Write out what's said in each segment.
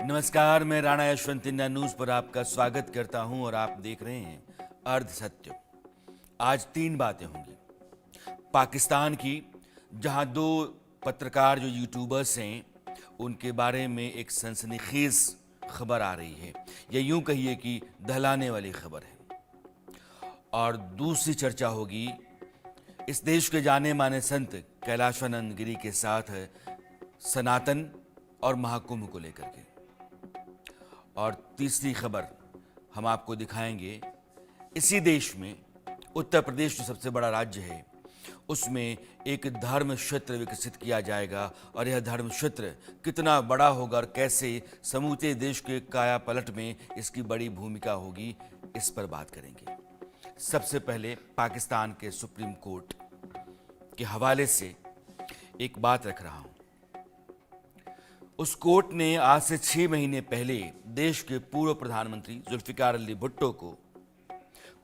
नमस्कार, मैं Rana Yashwant India news पर आपका स्वागत करता हूं और आप देख रहे हैं अर्ध सत्य। आज 3 बातें होंगी। पाकिस्तान की, जहां 2 पत्रकार जो यूट्यूबर्स हैं उनके बारे में एक सनसनीखेज खबर आ रही है, या यूं कहिए कि दहलाने वाली खबर है। और दूसरी चर्चा होगी इस देश के जाने माने संत कैलाशानंद गिरी के साथ सनातन और महाकुंभ को लेकर के। और तीसरी खबर हम आपको दिखाएंगे, इसी देश में उत्तर प्रदेश जो सबसे बड़ा राज्य है उसमें एक धर्म क्षेत्र विकसित किया जाएगा, और यह धर्म क्षेत्र कितना बड़ा होगा और कैसे समूचे देश के काया पलट में इसकी बड़ी भूमिका होगी, इस पर बात करेंगे। सबसे पहले पाकिस्तान के सुप्रीम कोर्ट के हवाले से एक बात रख रहा हूं। उस कोर्ट ने आज से 6 महीने पहले देश के पूर्व प्रधानमंत्री जुल्फिकार अली भुट्टो को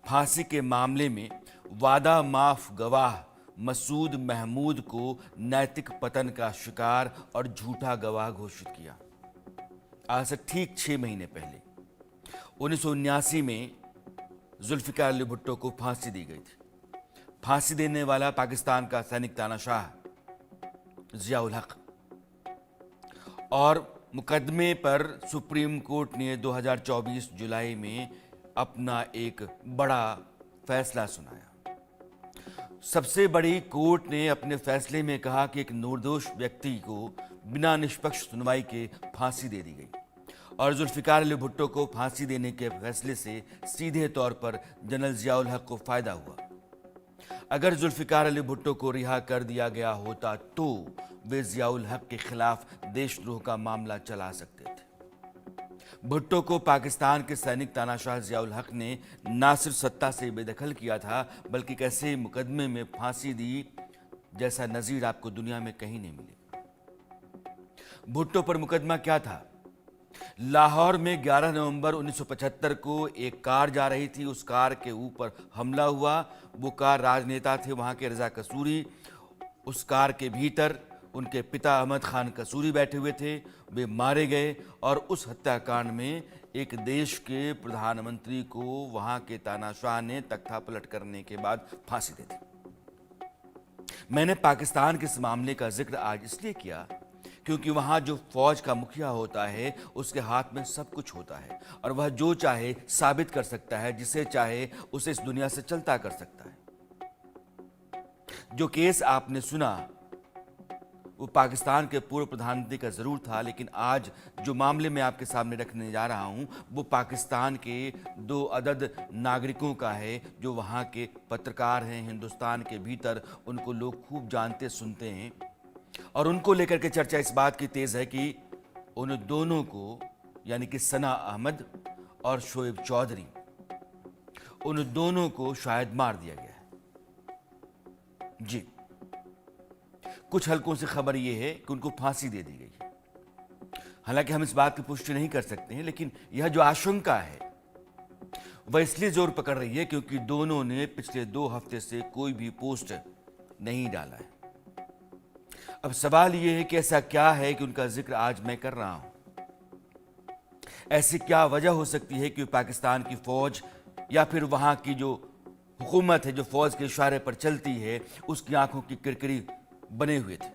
फांसी के मामले में वादा माफ गवाह मसूद महमूद को नैतिक पतन का शिकार और झूठा गवाह घोषित किया। आज से ठीक 6 महीने पहले 1979 में जुल्फिकार अली भुट्टो को फांसी दी गई थी। फांसी देने वाला पाकिस्तान का सैनिक तानाशाह जियाउल हक, और मुकदमे पर सुप्रीम कोर्ट ने 2024 जुलाई में अपना एक बड़ा फैसला सुनाया। सबसे बड़ी कोर्ट ने अपने फैसले में कहा कि एक निर्दोष व्यक्ति को बिना निष्पक्ष सुनवाई के फांसी दे दी गई, और जुल्फिकार अली भुट्टो को फांसी देने के फैसले से सीधे तौर पर जनरल जियाउल हक को फायदा हुआ। अगर जुल्फिकार अली भुट्टो को रिहा कर दिया गया होता तो वे जियाउल हक के खिलाफ देशद्रोह का मामला चला सकते थे। भुट्टो को पाकिस्तान के सैनिक तानाशाह जियाउल हक ने न सिर्फ सत्ता से बेदखल किया था, बल्कि कैसे मुकदमे में फांसी दी जैसा नजीर आपको दुनिया में कहीं नहीं मिली। भुट्टो पर मुकदमा क्या था? लाहौर में 11 नवंबर 1975 को एक कार जा रही थी, उस कार के ऊपर हमला हुआ। वो कार राजनेता थे वहां के रजा कसूरी। उस कार के भीतर उनके पिता अहमद खान कसूरी बैठे हुए थे, वे मारे गए, और उस हत्याकांड में एक देश के प्रधानमंत्री को वहां के तानाशाह ने तख्ता पलट करने के बाद फांसी दे दी। मैंने पाकिस्तान के इस मामले का जिक्र आज इसलिए किया क्योंकि वहां जो फौज का मुखिया होता है उसके हाथ में सब कुछ होता है, और वह जो चाहे साबित कर सकता है, जिसे चाहे उसे इस दुनिया से चलता कर सकता है। जो केस आपने सुना वो पाकिस्तान के पूर्व प्रधानमंत्री का जरूर था, लेकिन आज जो मामले मैं आपके सामने रखने जा रहा हूं वो पाकिस्तान के 2 अदद नागरिकों का है जो वहां के पत्रकार हैं। हिंदुस्तान के भीतर उनको लोग खूब जानते सुनते हैं, और उनको लेकर के चर्चा इस बात की तेज है कि उन दोनों को, यानी कि सना अहमद और शोएब चौधरी, उन दोनों को शायद मार दिया गया है। जी, कुछ हलकों से खबर यह है कि उनको फांसी दे दी गई है। हालांकि हम इस बात की पुष्टि नहीं कर सकते हैं, लेकिन यह जो आशंका है वह इसलिए जोर पकड़ रही है क्योंकि दोनों ने पिछले 2 हफ्ते से कोई भी पोस्ट नहीं डाला है। अब सवाल यह है कि ऐसा क्या है कि उनका जिक्र आज मैं कर रहा हूं। ऐसी क्या वजह हो सकती है कि पाकिस्तान की फौज या फिर वहां की जो हुकूमत है जो फौज के इशारे पर चलती है उसकी आंखों की किरकिरी बने हुए थे।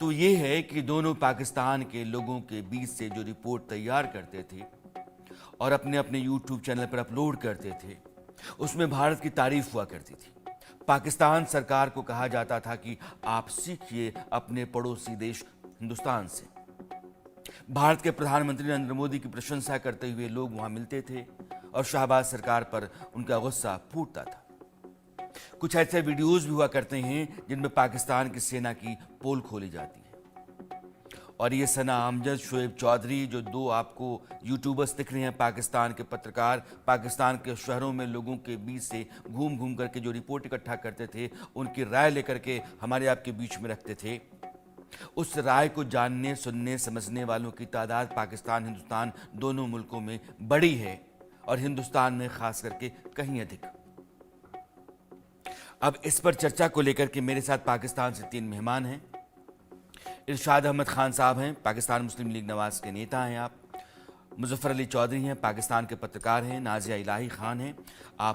तो यह है कि दोनों पाकिस्तान के लोगों के बीच से जो रिपोर्ट तैयार करते थे और अपने अपने यूट्यूब चैनल पर अपलोड करते थे, उसमें भारत की तारीफ हुआ करती थी। पाकिस्तान सरकार को कहा जाता था कि आप सीखिए अपने पड़ोसी देश हिंदुस्तान से। भारत के प्रधानमंत्री नरेंद्र मोदी की प्रशंसा करते हुए लोग वहां मिलते थे और शहबाज सरकार पर उनका गुस्सा फूटता था। कुछ ऐसे वीडियोस भी हुआ करते हैं जिनमें पाकिस्तान की सेना की पोल खोली जाती है, और ये सना अमजद, शोएब चौधरी, जो 2 आपको यूट्यूबर्स दिख रहे हैं, पाकिस्तान के पत्रकार, पाकिस्तान के शहरों में लोगों के बीच से घूम घूम करके जो रिपोर्ट इकट्ठा करते थे, उनकी राय लेकर के हमारे आपके बीच में रखते थे। उस राय को जानने, सुनने, समझने वालों की तादाद पाकिस्तान, हिंदुस्तान दोनों मुल्कों में बड़ी है, और हिंदुस्तान में खास करके कहीं अधिक। अब इस पर चर्चा को लेकर के मेरे साथ पाकिस्तान से 3 मेहमान हैं। इरशाद अहमद खान साहब हैं, पाकिस्तान मुस्लिम लीग नवाज के नेता हैं आप। मुजफ्फर अली चौधरी हैं, पाकिस्तान के पत्रकार हैं। नाजिया इलाही खान हैं, आप